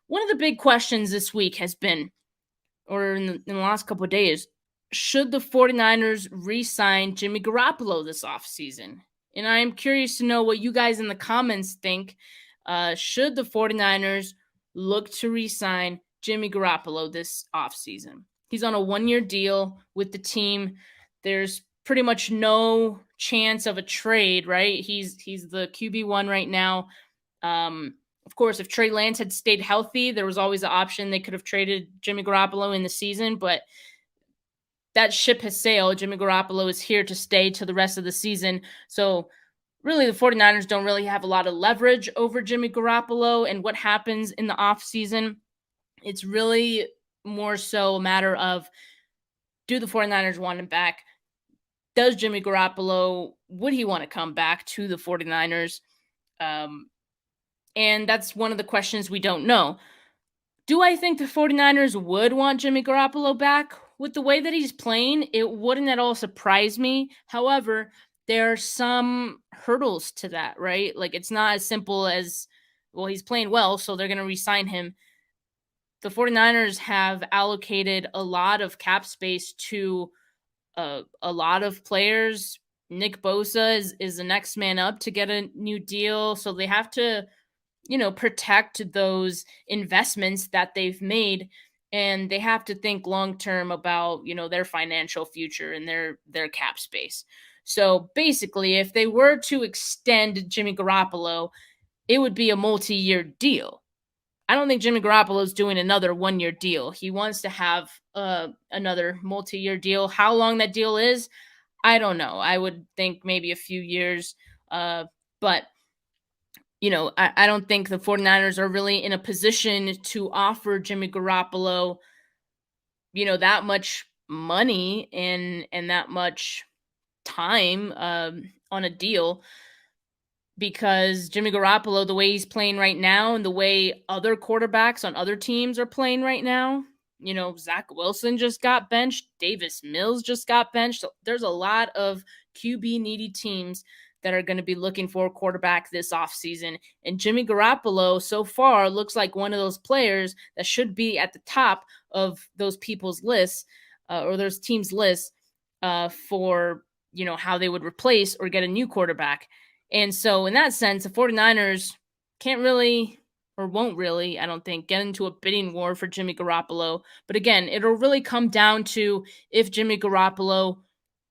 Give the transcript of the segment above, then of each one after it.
One of the big questions this week has been, or in the last couple of days, should the 49ers re-sign Jimmy Garoppolo this offseason? And I'm curious to know what you guys in the comments think. Should the 49ers look to re-sign Jimmy Garoppolo this offseason? He's on a one-year deal with the team. There's pretty much no chance of a trade, right? He's the QB1 right now. Of course, if Trey Lance had stayed healthy, there was always the option they could have traded Jimmy Garoppolo in the season, but that ship has sailed. Jimmy Garoppolo is here to stay to the rest of the season. So really the 49ers don't really have a lot of leverage over Jimmy Garoppolo and what happens in the offseason. It's really more so a matter of, do the 49ers want him back? Does Jimmy Garoppolo, would he want to come back to the 49ers? And that's one of the questions we don't know. Do I think the 49ers would want Jimmy Garoppolo back? With the way that he's playing, it wouldn't at all surprise me. However, there are some hurdles to that, right? Like, it's not as simple as, well, he's playing well, so they're going to re-sign him. The 49ers have allocated a lot of cap space to a lot of players. Nick Bosa is the next man up to get a new deal, so they have to protect those investments that they've made, and they have to think long term about, their financial future and their cap space. So basically, if they were to extend Jimmy Garoppolo, it would be a multi-year deal. I don't think Jimmy Garoppolo is doing another one-year deal. He wants to have another multi-year deal. How long that deal is, I don't know. I would think maybe a few years. But I don't think the 49ers are really in a position to offer Jimmy Garoppolo, that much money and that much time on a deal, because Jimmy Garoppolo, the way he's playing right now and the way other quarterbacks on other teams are playing right now, Zach Wilson just got benched. Davis Mills just got benched. So there's a lot of QB needy teams that are going to be looking for a quarterback this offseason. And Jimmy Garoppolo so far looks like one of those players that should be at the top of those people's lists or those teams' lists for, how they would replace or get a new quarterback. And so in that sense, the 49ers can't really or won't really, I don't think, get into a bidding war for Jimmy Garoppolo. But again, it'll really come down to if Jimmy Garoppolo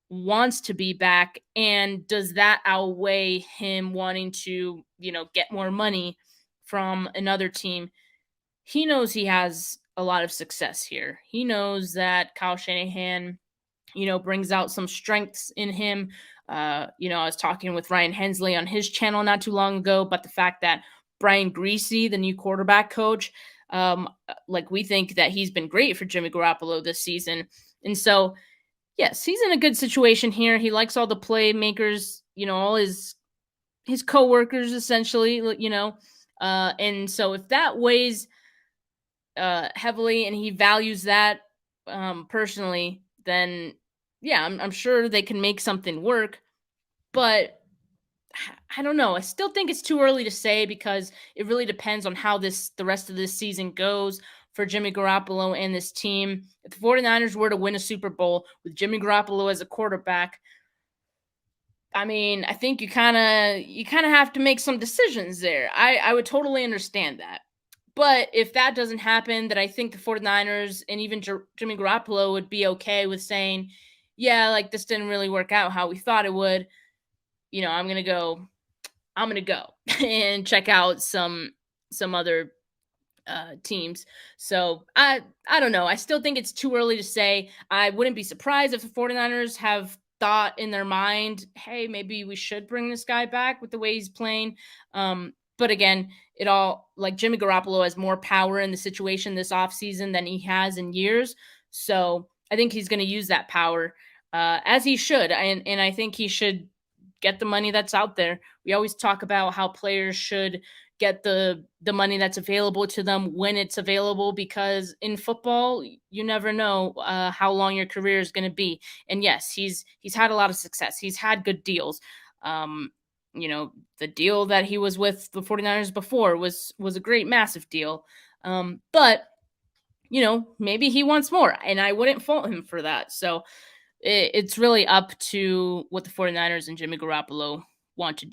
wants to be back, and does that outweigh him wanting to, get more money from another team. He knows he has a lot of success here. He knows that Kyle Shanahan, brings out some strengths in him. I was talking with Ryan Hensley on his channel not too long ago about the fact that Brian Griese, the new quarterback coach, we think that he's been great for Jimmy Garoppolo this season. And so, yes, he's in a good situation here. He likes all the playmakers, all his coworkers, essentially, and so if that weighs heavily and he values that personally, then yeah, I'm sure they can make something work. But I don't know. I still think it's too early to say, because it really depends on how the rest of this season goes for Jimmy Garoppolo and this team. If the 49ers were to win a Super Bowl with Jimmy Garoppolo as a quarterback, I mean, I think you kind of have to make some decisions there. I would totally understand that. But if that doesn't happen, then I think the 49ers and even Jimmy Garoppolo would be okay with saying, yeah, like, this didn't really work out how we thought it would. I'm going to go and check out some other teams. So I don't know. I still think it's too early to say. I wouldn't be surprised if the 49ers have thought in their mind, hey, maybe we should bring this guy back with the way he's playing. But again, it all, like, Jimmy Garoppolo has more power in the situation this offseason than he has in years. So I think he's going to use that power as he should. And I think he should get the money that's out there. We always talk about how players should get the money that's available to them when it's available, because in football, you never know how long your career is going to be. And yes, he's had a lot of success. He's had good deals. The deal that he was with the 49ers before was a great, massive deal. But maybe he wants more, and I wouldn't fault him for that. So it's really up to what the 49ers and Jimmy Garoppolo want to do.